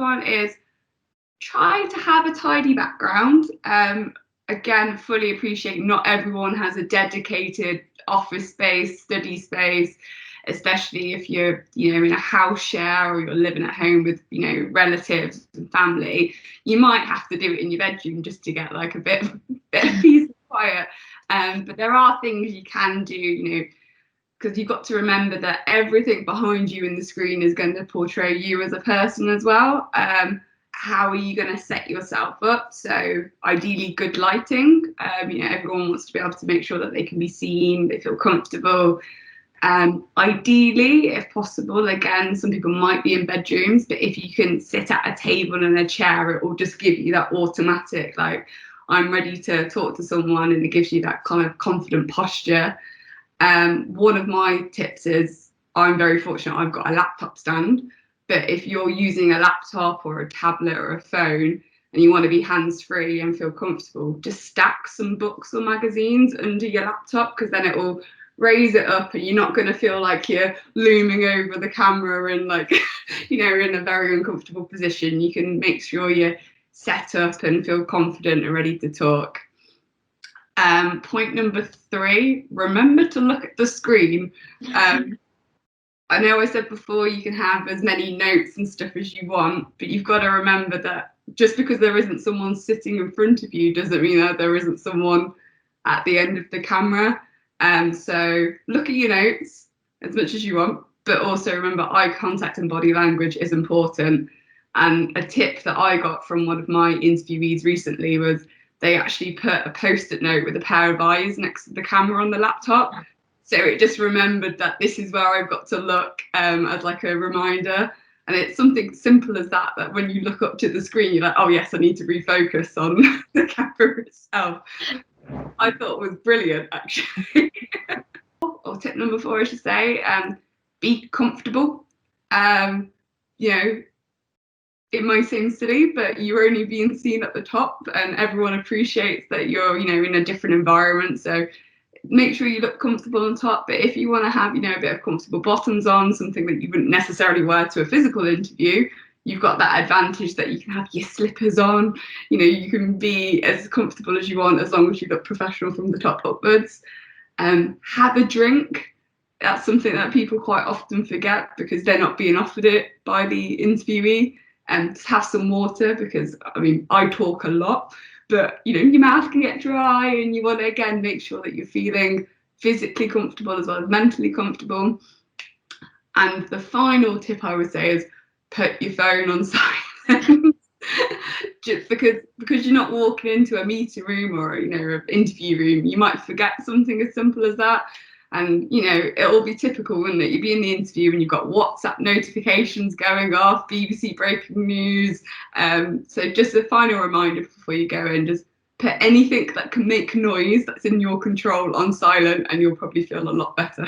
one is try to have a tidy background. Again, fully appreciate not everyone has a dedicated office space, study space, especially if you're, in a house share or you're living at home with, relatives and family. You might have to do it in your bedroom just to get like a bit of peace and quiet. But there are things you can do, because you've got to remember that everything behind you in the screen is going to portray you as a person as well. How are you going to set yourself up? So ideally good lighting. Everyone wants to be able to make sure that they can be seen, they feel comfortable. Ideally, if possible, again, some people might be in bedrooms, but if you can sit at a table and a chair, it will just give you that automatic, like, I'm ready to talk to someone, and it gives you that kind of confident posture. One of my tips is, I'm very fortunate, I've got a laptop stand, but if you're using a laptop or a tablet or a phone and you want to be hands-free and feel comfortable, just stack some books or magazines under your laptop, because then it will raise it up and you're not going to feel like you're looming over the camera and like, in a very uncomfortable position. You can make sure you're set up and feel confident and ready to talk. Point number 3, remember to look at the screen. I know I said before you can have as many notes and stuff as you want, but you've got to remember that just because there isn't someone sitting in front of you doesn't mean that there isn't someone at the end of the camera. So look at your notes as much as you want, but also remember eye contact and body language is important. And a tip that I got from one of my interviewees recently was they actually put a post-it note with a pair of eyes next to the camera on the laptop. So it just remembered that this is where I've got to look, as like a reminder. And it's something simple as that, that when you look up to the screen, you're like, oh yes, I need to refocus on the camera itself. I thought was brilliant, actually. Or tip number 4, I should say, be comfortable. It might seem silly, but you're only being seen at the top, and everyone appreciates that you're, in a different environment. So make sure you look comfortable on top. But if you want to have, a bit of comfortable bottoms on, something that you wouldn't necessarily wear to a physical interview, you've got that advantage that you can have your slippers on. You can be as comfortable as you want as long as you look professional from the top upwards. Have a drink. That's something that people quite often forget because they're not being offered it by the interviewee. And have some water, because I talk a lot, but your mouth can get dry, and you want to again make sure that you're feeling physically comfortable as well as mentally comfortable. And the final tip I would say is put your phone on silent. Just because you're not walking into a meeting room or an interview room, you might forget something as simple as that. And it'll be typical, wouldn't it? You'll be in the interview and you've got WhatsApp notifications going off, BBC breaking news. So just a final reminder before you go in, just put anything that can make noise that's in your control on silent, and you'll probably feel a lot better.